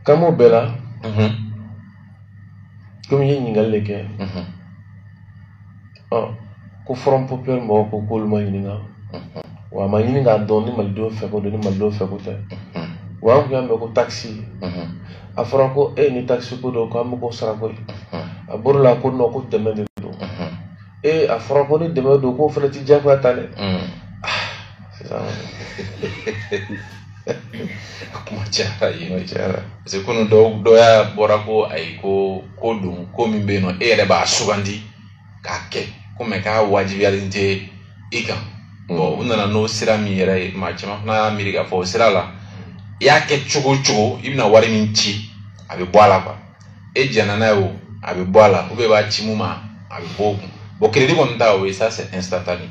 Kamo bela comme yi ñingal leke ko from popel mo ko kol ma ñinga wa ma ñinga don ni mal do fe ko do ni mal do fe ko te wa ko ambe ko taxi afra ko ni taxi ko do ko am ko sara ko aburla ko no ko demede do afra ko ni demede do ko fele ti jafa tale c'est ça kuma cara yi parce que kono do ya bora ko ay ko dum ko min be no ere ba sugandi ka ke ko me ka wajibi alinte ika bo unana no sira mi yere ma chama na miriga fo sira la ya ke chugo ibna wari min ci abi boala kwa jana na yo abi boala ube ba chimuma abi bo crédit kon ta we ça c'est instantané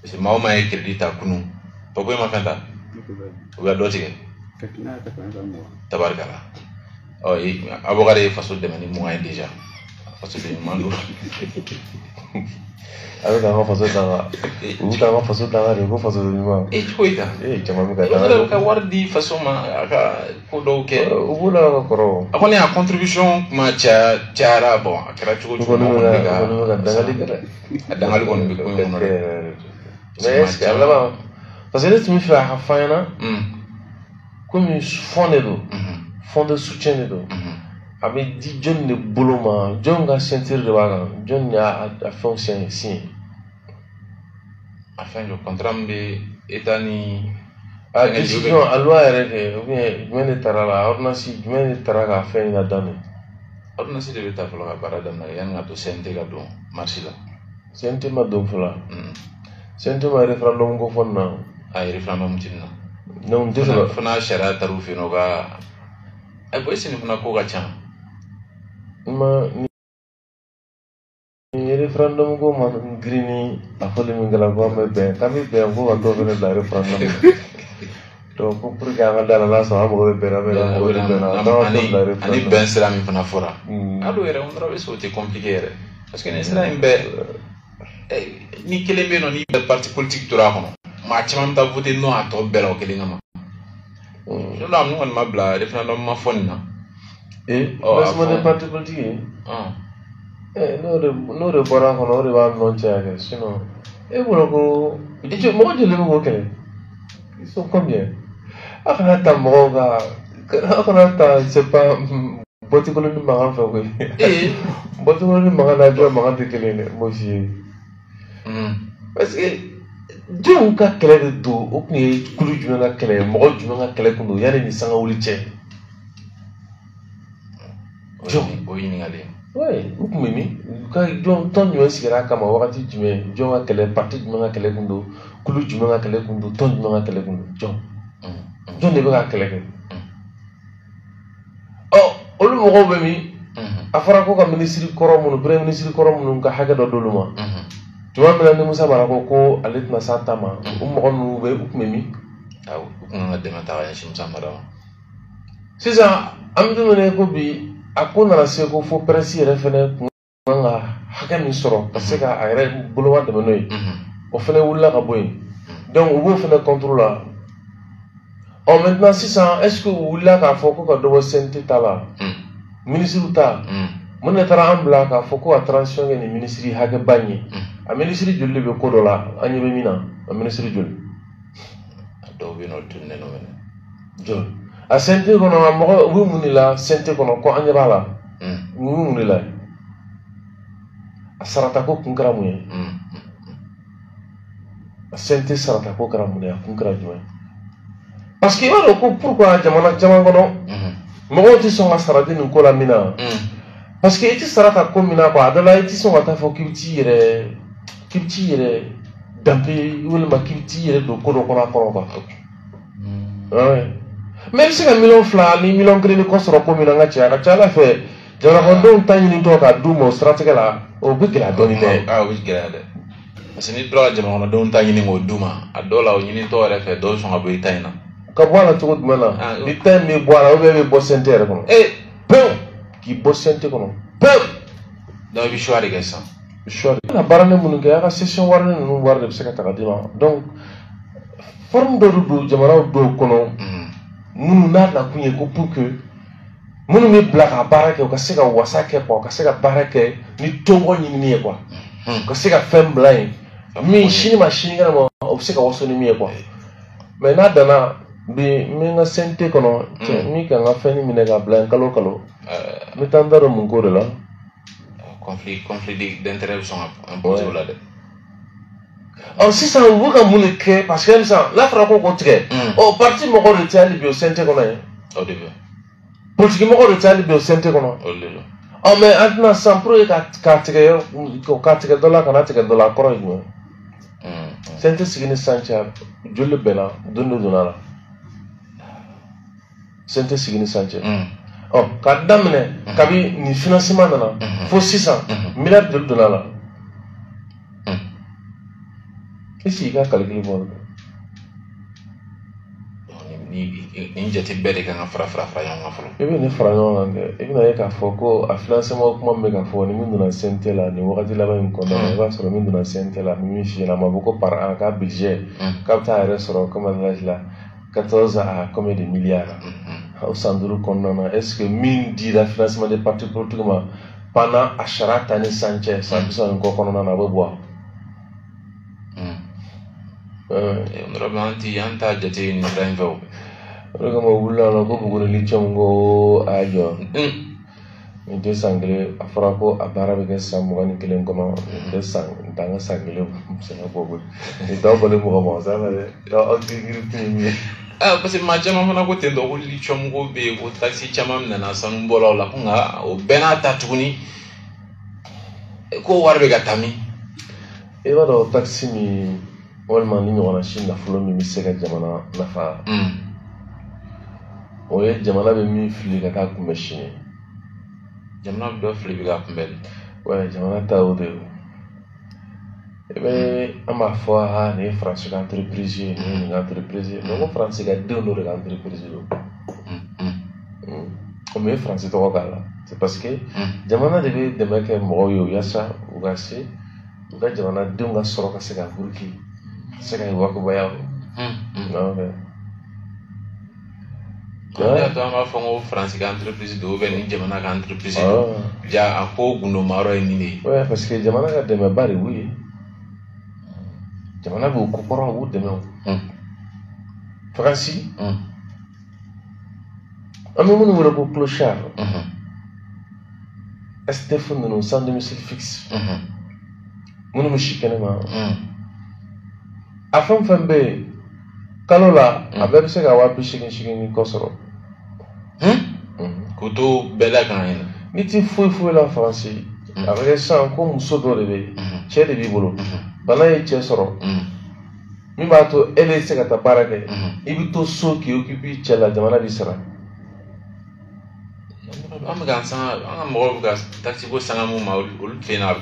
parce que ma e crédit ta kunu to ko ma fanta uga dotige tabarkala abogare façon de mani moyen déjà façon de mando avec un façon d'ara ou ta façon d'ara de façon de moi koita chama mi ka wardi façon ma aka ko do ke ubula ko akoni a contribution ma cha bon akara chugo mo ga dangali ko bi ko mo mais est là parce que tu me fais à faire comme un fond de soutien de dos avec 10 jeunes de boulot John a sentir de bagarre John a fonctionné ici afin le contrat de etani a décision à loi est ou bien je me tarala ordonnance je me tarala faire une donne ordonnance de l'état pour la barada na yanga to sente ga do marché la sente ma do fula sente ma référendum go fonna ay référendum tinna non déjà fana shara tarufi no ga ay boy sini fana ko ga chan ma ni référendum go man grini akole mi ngala go me be kami be go ga do vele la référendum to ko pour ga ma dala la so am go be ra be na go be na do la référendum ani ben sera mi fana fora ado era un trabe so te compliquer parce que ne sera imbe ni kelembe no ni parti politique to ra hono ma chama ta voter no ato belo kelinga ma je la mu on ma bla référendum ma fonna parce que le parti politique no de bora ko no de ba non tiake sinon bolo ko je mo je le mo kele ils sont combien akana ta mo ga akana ta c'est pas boti ko ni ma fa ko boti ko ni ma na jo ma de kele ne mo si parce que Dieu ka kɛlɛ de don o kun ye kulu jumɛn ka kɛlɛ ye mɔgɔ jumɛn ka kɛlɛ kun don yanni ni sanga wuli cɛ jɔn o ɲininkali ouais o kun bɛ min ka jɔn tɔn jumɛn sigira a kama wagati jumɛn jɔn ka kɛlɛ parti jumɛn ka kɛlɛ kun don kulu jumɛn ka kɛlɛ kun don tɔn jumɛn ka kɛlɛ kun don jɔn de bɛ ka kɛlɛ kɛ olu mɔgɔw bɛ min a fɔra ko ka minisiri kɔrɔ minnu premier minisiri kɔrɔ minnu ka hakɛ dɔ d'olu ma tuma min na ni Musa Mara ko ale tɛna s'a ta ma o mɔgɔ ninnu bɛ u kun bɛ min u kun ka dɛmɛ ta ka ɲɛsin Musa Mara ma sisan an bɛ don min na ko bi a ko nana se ko fo presse yɛrɛ fɛnɛ kun kan ka hakɛ min sɔrɔ ka se ka a yɛrɛ boloma dɛmɛ n'o ye o fɛnɛ wulila ka bɔ yen donc u b'o fɛnɛ contre la maintenant sisan est ce que u wulila k'a fɔ ko ka dɔ bɔ CNT ta la minisiriw ta mun de taara an bila k'a fɔ ko ka transition kɛ ni minisiri hakɛba in ye a minisiri joli de bɛ ko dɔ la an ɲɛ bɛ min na a minisiri joli dɔw bɛ yen nɔ o tun nɛnɛ joli a CNT kɔnɔ a mɔgɔ u bɛ mun de la CNT kɔnɔ ko an ɲɛ b'a la u bɛ mun de la a sarata ko kun kɛra mun ye a CNT sarata ko kɛra mun ye a kun kɛra jumɛn parce que i b'a dɔn ko pourquoi jamana caman kɔnɔ mɔgɔw tɛ sɔn ka sara di nin ko la min na parce que i tɛ sara ka ko min na quoi a dɔ la i tɛ sɔn ka taa fɔ k'i bɛ t'i yɛrɛ danpe walima k'i bɛ t'i yɛrɛ don ko dɔ kɔnɔ a kɔrɔ quoi mais i bɛ se ka $1,000,000 ni $1,000,000 kɔ sɔrɔ ko min na n ka cɛ a ka ca Ala fɛ jamanakɔnɔdenw ta ɲinitɔ k'a d'u ma o siratigɛ la o bɛ gɛlɛya dɔɔni dɛ o bɛ gɛlɛya dɛ parce que n'i tora ka jamanakɔnɔdenw ta ɲini k'o d'u ma a dɔw la o ɲinitɔ yɛrɛ fɛ dɔw sɔn ka bɔ i ta in na ka bɔ a la cogo jumɛn na ni ta in bɛ bɔ a la ou bien i bɛ bɔ CNT yɛrɛ kɔnɔ pewu k'i bɔ CNT kɔnɔ pewu donc i bɛ choix de kɛ sisan choix de ka baara ne minnu kɛ a ka session wari ne ninnu wari de bɛ se ka ta ka d'i ma donc forme dɔ de don jamanaw dɔw kɔnɔ minnu n'a na kun ye ko pour que minnu bɛ bila ka baara kɛ u ka se ka wasa kɛ quoi u ka se ka baara kɛ ni tɔngɔ ɲinini ye quoi u ka se ka fɛn bila yen min sini ma sinikɛnɛ ma o bɛ se ka waso ni min ye quoi mais n'a danna bi n bɛ n ka CNT kɔnɔ min kan ka fɛn minɛ ka bila yen kalo o kalo n bɛ taa n da dɔn mun ko de la conflit d'intérêt bɛ sɔn ka imposer o la dɛ. Sisan u bɛ ka mun de kɛ parce que sisan n'a fɔra ko k'o tigɛ parti mɔgɔw de tɛ hali bi o CNT kɔnɔ yen. O de bɛ. Politique mɔgɔw de tɛ hali bi o CNT kɔnɔ. O de don. Mais an tɛna sisan pour que k'a tigɛ dɔ la kana tigɛ dɔ la a kɔrɔ ye jumɛn. CNT sigi ni sisan cɛ joli bɛnna don dɔ donna la CNT sigi ni sisan cɛ. K'a daminɛ kabi nin financement nana fo sisan miliyari joli donna la. Est-ce qu'il y a calculé bon? Ni jate bɛɛ de kan ka fara ɲɔgɔn kan fɔlɔ. I bɛ nin fara ɲɔgɔn kan kɛ i bɛna ye k'a fɔ ko a financement kuma min bɛ ka fɔ ni min donna CNT la nin wagati laban in kɔnɔna na i b'a sɔrɔ min donna CNT la min f'i ɲɛna a ma fɔ ko par an k'a budget k'a bɛ taa a yɛrɛ sɔrɔ comme âge la 14 à combien de milliards o san 5 kɔnɔna na est-ce que min dira financement des partis politiques ma pendant a sariya ta ni san cɛ san 30 kɔ kɔnɔna na a bɛ bɔ wa. An t'a jate nin sira in fɛ o. O de kama u wulila la ko Buguni lithium ko a jɔ nin tɛ san kelen a fɔra ko a baara bɛ kɛ san 21 kɔnɔ nin tɛ san n t'an ka san kelen sɛnɛ bɔ koyi nin t'aw bɔlen mɔgɔ ma sa la dɛ aw kirikiri tun ye min ye. Parce que maa caman fana ko ten tɔ ko lithium ko bɛ yen ko taxi caman nana sanu bɔlaw la ko nka o bɛɛ n'a ta tuguni ko wari bɛ ka taa min. I b'a dɔn taxi min walima ni ɲɔgɔnna si nafolo min bɛ se ka jamana nafa o ye jamana bɛ min fili ka taa kunbɛn sini. Jamana bɛ dɔ fili bɛ ka kunbɛn. Ouais, jamana ta o de ye i bɛ an b'a fɔ nin ye Faransi ka entreprise ye nin ye nin ka entreprise ye mais ko Faransi ka denw dɔ de ka entreprise don o ye Faransi tɔgɔ k'a la c'est parce que jamana de bɛ dɛmɛ kɛ mɔgɔw ye o yaasa u ka se u ka jamana denw ka sɔrɔ ka se ka buruki ka se ka wakubaya an b'a fɔ ko Faransi ka entreprise don ni jamana ka entreprise don ja a ko gundomayɔrɔ ye nin de ye. Ouais, parce que jamana ka dɛmɛba de b'u ye jamana b'u kokɔrɔ u b'u dɛmɛ o. Faransi an bɛ minnu wele ko clochard SDF ninnu sans domicile fixe minnu bɛ si kɛnɛma a fɛn o fɛn bɛ yen kalo la a bɛɛ bɛ se ka 80,000 kɔ sɔrɔ k'o to bɛɛ da kan yen n'i ti foyi la Faransi a bɛ kɛ sisan ko muso dɔ de bɛ yen cɛ de b'i bolo bana ye cɛ sɔrɔ min b'a to e de se ka taa baara kɛ i bɛ to so k'i occuper cɛ la jamana b'i sara. An bɛ ka san an ka mɔgɔw bɛ ka taxi ko sanga mun ma olu fɛ yen na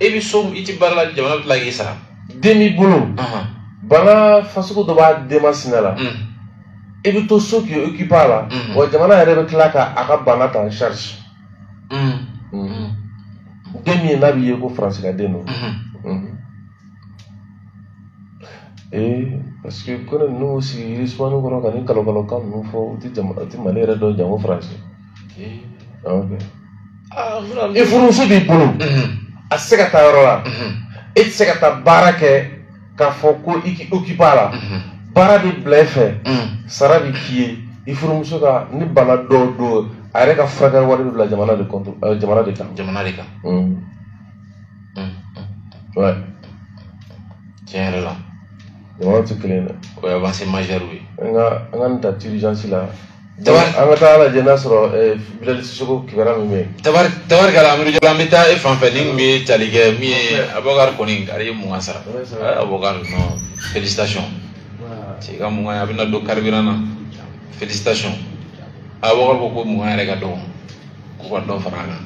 e bɛ so i ti baara la jamana bɛ tila k'i sara. Den b'i bolo bana fasugu dɔ b'a den masina la i bɛ to so k'i occuper a la wa jamana yɛrɛ bɛ tila ka a ka bana ta en charge. Den min n'a b'i ye ko Faransi ka den don. Parce que ko ne ninnu sigi Yirisumani kɔrɔ ka ni kalokalokan ninnu fɔ u tɛ Mali yɛrɛ dɔn jango Faransi. I furumuso b'i bolo a tɛ se ka taa yɔrɔ la e tɛ se ka taa baara kɛ k'a fɔ ko i k'i occuper a la baara bɛ bila e fɛ sara bɛ k'i ye i furumuso ka ni bana dɔw don a yɛrɛ ka furakɛli wari bɛ bila jamana de kan. Ouais. Tiɲɛ yɛrɛ la. Jamana tɛ kelen dɛ. O ye avancée majeure ye. An ka nin ta urgence la. An ka taa lajɛ n'a sɔrɔ Bilali Sisoko kibaruya min bɛ yen. Tabarikala Amidu Jalo an bɛ taa e fan fɛ ni kun bɛ tali kɛ min ye Abubakar kɔni ale ye mun sara. Abubakar non félicitations. I ka mun a bɛna don carburant na félicitations. Abubakar ko mun yɛrɛ ka dɔgɔ ko ka dɔ fara a kan.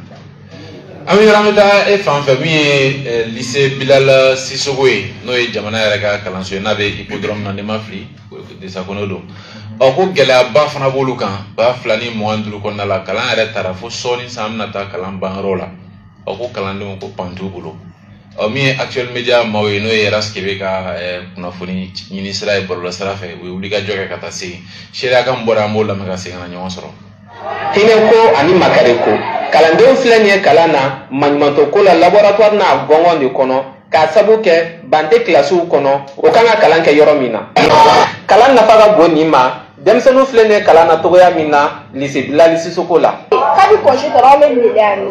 An bɛ taa e fan fɛ min ye lycée Bilal Sisoko ye n'o ye jamana yɛrɛ ka kalanso ye n'a bɛ hippodrome na n'i ma fili Desakono don. Ko gɛlɛyaba fana b'olu kan 2025 kɔnɔna la kalan yɛrɛ taara fo sɔɔni san an bɛna taa kalan banyɔrɔ la ko kalandenw ko pan t'u bolo mi actual media mawe no era skebe ka kunafoni nyini sira e bolo sira fe we wuli ka joge kata se shira kan bora mo la maka se ngana nyon soro hineko ani makareko kalande flenie kalana manmanto ko la laboratoire na gongo ni kono ka sabuke bande classe u kono o kanga kalanke yoro mina kalan na faga boni ma demsenu flenie kalana togoya mina lycée bilali sisukola kabi konje tara me milano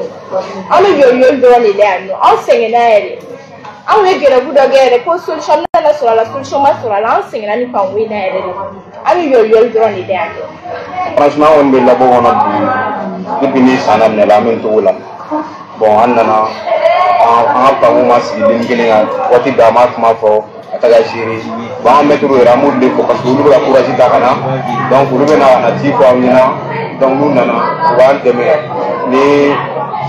ame yo do ni lano on sengena ere an we gere bu do gere ko solution la solution ma sur la on sengena ni pa we na ere ame yo do ni lano franchement on be labo on a depuis sana ne la men to wala bon andana en pa mo mas dingelinga wati dama kuma fo ataga jiri ba metro era mo de ko parce que lu la courage da kana donc lu bena na ti ko amina donc nous nana wa deme ni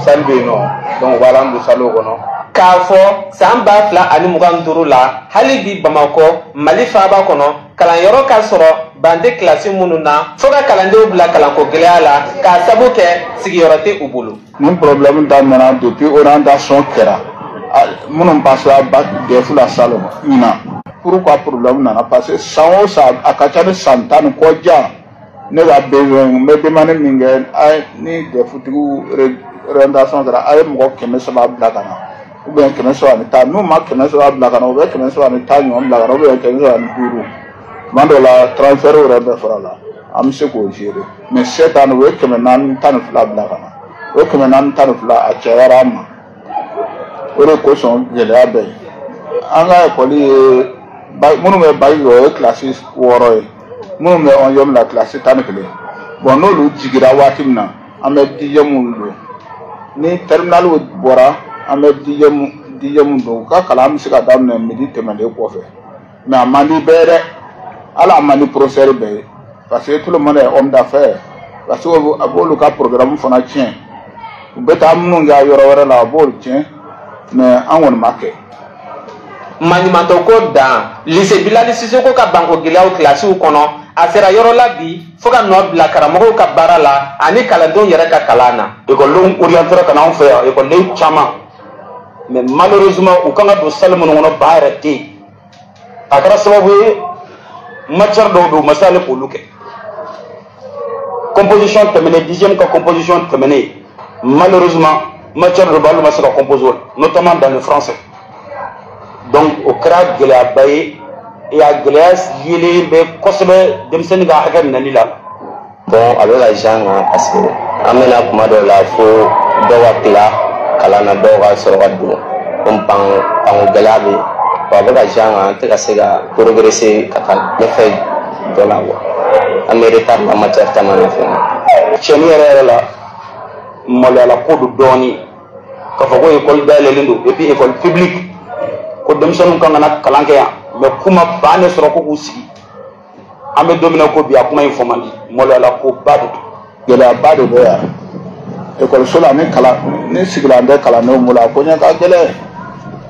salbe no donc wala ndu salo ko no k'a fɔ san 2023 la hali bi Bamako Mali faaba kɔnɔ kalanyɔrɔ ka sɔrɔ bande kilasi minnu na fo ka kalandenw bila kalanko gɛlɛya la k'a sabu kɛ sigiyɔrɔ tɛ u bolo. Nin problème daminɛna depuis orientation kɛra minnu passera bac DEF la salon na pourquoi problème nana parce que san o san a ka ca ni san 10 ni kɔ ja ne ka besoin n bɛ demande min kɛ ni DEF tigiw orientation kɛra a ye mɔgɔ 300 bila ka na. Ou bien 300 nous ma 300 bila kana ou bien 300 ɲɔgɔn bila kana ou bien 500 man dɔ la transfert yɛrɛ bɛɛ fara la an bɛ se k'o gérer mais cette année o ye 412 bila kana o 412 a cayara an ma o de kosɔn gɛlɛya bɛ yen an ka école ye minnu bɛ bac kɛ o ye classe 6 ye minnu bɛ 11e la classe 11 bon n'olu jigira waati min na an bɛ 10e don ni terminal bɔra an bɛ 10e don ka kalan bɛ se ka daminɛ midi tɛmɛnen kɔfɛ mais a man di bɛɛ dɛ ala a man di professeur bɛɛ ye parce que tout le monde est homme d'affaires parce que a b'olu ka programme fana tiɲɛ u bɛ taa minnu kɛ yɔrɔ wɛrɛ la a b'olu tiɲɛ mais an kɔni ma kɛ. Maɲumantɔ ko dan lycée Bilali Sisoko ka banko gɛlɛyaw kilasiw kɔnɔ a sera yɔrɔ la bi fo ka nɔ bila karamɔgɔw ka baara la ani kalandenw yɛrɛ ka kalan na. Ekɔlidenw orienté ka na anw fɛ yan ekɔliden caman mais malheureusement u kan ka don salle minnu kɔnɔ ba yɛrɛ tɛ yen a kɛra sababu ye matière dɔw don u ma se ale k'olu kɛ composition tɛmɛnen 10e ka composition tɛmɛnen malheureusement matière dɔw b'ale ma se ka composer notamment dans le français donc o kɛra gɛlɛyaba ye a gɛlɛya yelen bɛ kosɛbɛ denmisɛnnin ka hakɛ minɛli la. Bon a bɛ ka jan kan parce que an bɛna kuma dɔw la fo dɔw ka tila kalan na dɔw ka sɔrɔ ka don komi panko gɛlɛya bɛ yen a bɛ ka jan kan an tɛ ka se ka progresser ka taa ɲɛfɛ dɔ la quoi an bɛ retard la matière caman na fɛnɛ. Tiɲɛni yɛrɛ la maloyala ko don dɔɔnin k'a fɔ ko école dayɛlɛlen don et puis école publique ko denmisɛnninw kan ka na kalan kɛ yan mais kuma bannen sɔrɔ ko k'u sigi an bɛ don min na ko bi a kuma in fɔ man di maloyala ko ba de don. Gɛlɛyaba de bɛ yan ekɔliso la ni sigilan tɛ kalandenw bolo a ko ɲɛ ka gɛlɛn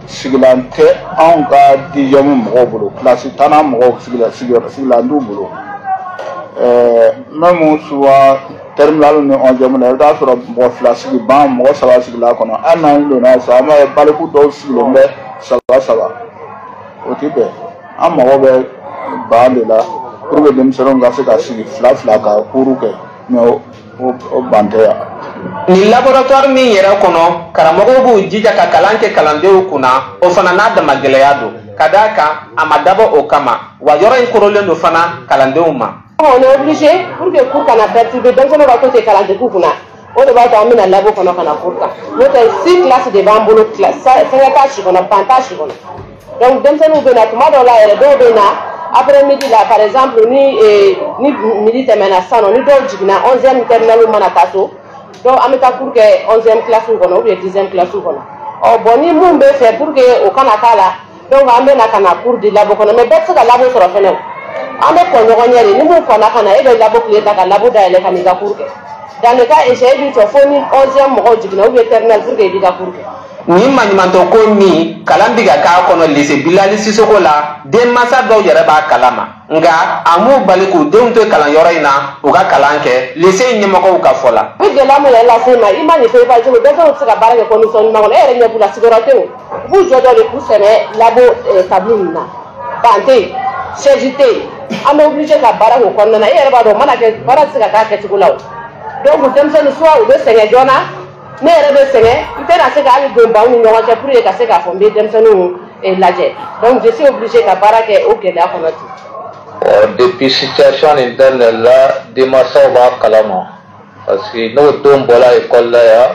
sigilan tɛ anw ka 10e mɔgɔw bolo kilasi 10nan mɔgɔw sigilan t'u bolo même souvent terminal ni 11e la i bɛ taa sɔrɔ mɔgɔ 2 sigi ban mɔgɔ 3 sigila kɔnɔ hali n'an donna sisan an b'a ye baliku dɔw sigilen bɛ 3 o tɛ bɛn an mago bɛ ban de la pour que denmisɛnninw ka se ka sigi 2 ka cours kɛ mais o ban tɛ yan. Ni laboratoire min yɛrɛ kɔnɔ karamɔgɔw b'u jija ka kalan kɛ kalandenw kunna o fana n'a dama gɛlɛya don ka d'a kan a ma dabɔ o kama wa yɔrɔ in korolen don fana kalandenw ma. On est obligé pour que cours kana perturber denmisɛnninw ka to ten kalandegiw kunna o de b'a to an bɛna labo kɔnɔ ka na cours ta n'o tɛ 6 classes de b'an bolo fɛngɛ t'a si kɔnɔ ban t'a si kɔnɔ donc denmisɛnninw bɛ na tuma dɔw la yɛrɛ dɔw bɛ na après midi la par exemple ni midi tɛmɛna sisan nɔ ni dɔw jiginna 11e terminal mana taa so donc an bɛ taa cours kɛ 11e classe kɔnɔ ou bien 10e classe kɔnɔ bon ni mun bɛ fɛ pour que o kana k'a la donc an bɛ na ka na cours di labo kɔnɔ mais bɛɛ tɛ se ka labo sɔrɔ fɛnɛ an bɛ kɔn ɲɔgɔn ɲɛ de ni mun kɔnna ka na e bɛ labo tile ta ka labo dayɛlɛ ka n'i ka cours kɛ dans le cas essayer b'i jɔ fo ni 11e mɔgɔw jiginna ou bien terminal pour que i b'i ka cours kɛ. ni maɲumanto ko min kalan bi ka k'a kɔnɔ lycée Bilali Sisoko la denmansa dɔw yɛrɛ b'a kalama nka a m'u bali k'u denw to kalanyɔrɔ in na u ka kalan kɛ lycée ɲɛmɔgɔw ka fɔ la. Ni gɛlɛya min yɛrɛ lase ma i ma nin fɛ i b'a cogo denmisɛnninw tɛ se ka baara kɛ condition ɲuman kɔnɔ e yɛrɛ ɲɛ b'u la sigiyɔrɔ tɛ o u b'u jɔ dɔ de k'u sɛnɛ labo tableau ninnu na ban tɛ yen chaise tɛ yen an bɛ obligé ka baara k'o kɔnɔna na e yɛrɛ b'a dɔn o mana kɛ baara tɛ se ka k'a kɛcogo la o donc denmisɛnnin soit u bɛ sɛgɛn joona ne yɛrɛ bɛ sɛgɛn n tɛna se ka hali don baw ni ɲɔgɔn cɛ pour que ka se k'a fɔ n bɛ denmisɛnninw lajɛ donc je suis obligé ka baara kɛ o gɛlɛya kɔnɔ ten. Depuis situation nin daminɛ la denmansaw b'a kalama parce que n'o don bɔra école la yan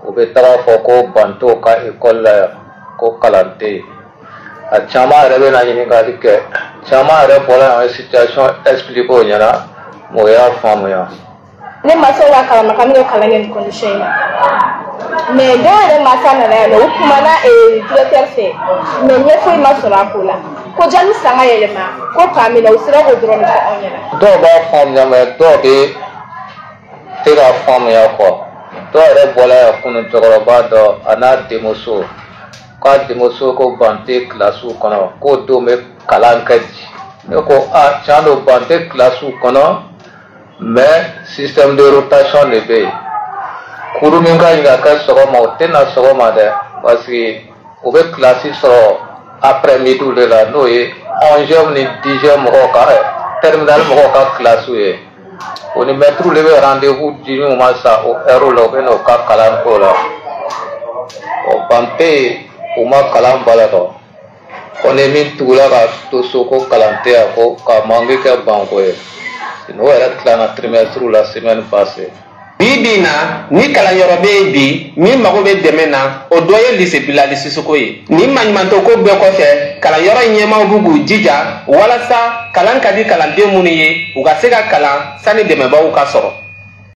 u bɛ taga fɔ ko ban t'o ka école la yan ko kalan tɛ yen a caman yɛrɛ bɛ na ɲininkali kɛ caman yɛrɛ bɔra yan situation expliquer o ɲɛna o y'a faamuya. Ne mansaw b'a kalama k'an bɛ kalan kɛ nin condition in na mais dɔw yɛrɛ mansa nana yan nɔ u kumana directeur fɛ mais ɲɛfɔli ma sɔrɔ a ko la ko janni san ka yɛlɛma ko k'a minɛ u sera k'o dɔrɔn de fɔ anw ɲɛna. Dɔw b'a faamuya mais dɔw bɛ tɛ k'a faamuya quoi dɔw yɛrɛ bɔra yan kunun cɛkɔrɔba dɔ a n'a denmuso k'a denmuso ko ban tɛ kilasiw kɔnɔ k'o don bɛ kalan kɛ di ne ko a tiɲɛ don ban tɛ kilasiw kɔnɔ mais système de rotation de bɛ yen kuru min ka ɲi ka kɛ sɔgɔma o tɛ na sɔgɔma dɛ parce que o bɛ kilasi sɔrɔ après midi de la n'o ye 11e ni 10e mɔgɔw ka terminal mɔgɔw ka kilasiw ye o ni maître de bɛ rendez-vous di min ma sa o heure la u bɛ n'o ka kalan k'o la o ban tɛ yen u ma kalan bala dɔn ko ni min tugula ka to so ko kalan tɛ yan ko ka manque kɛ banko ye o yɛrɛ tilana trimestre la semaine passée. Bibi na ni kalanyɔrɔ bɛ yen bi min mago bɛ dɛmɛ na o dɔ ye lycée Bilali Sisoko ye ni maɲumanto ko bɛɛ kɔfɛ kalanyɔrɔ ɲɛmaaw b'u k'u jija walasa kalan ka di kalanden minnu ye u ka se ka kalan sani dɛmɛbaaw ka sɔrɔ.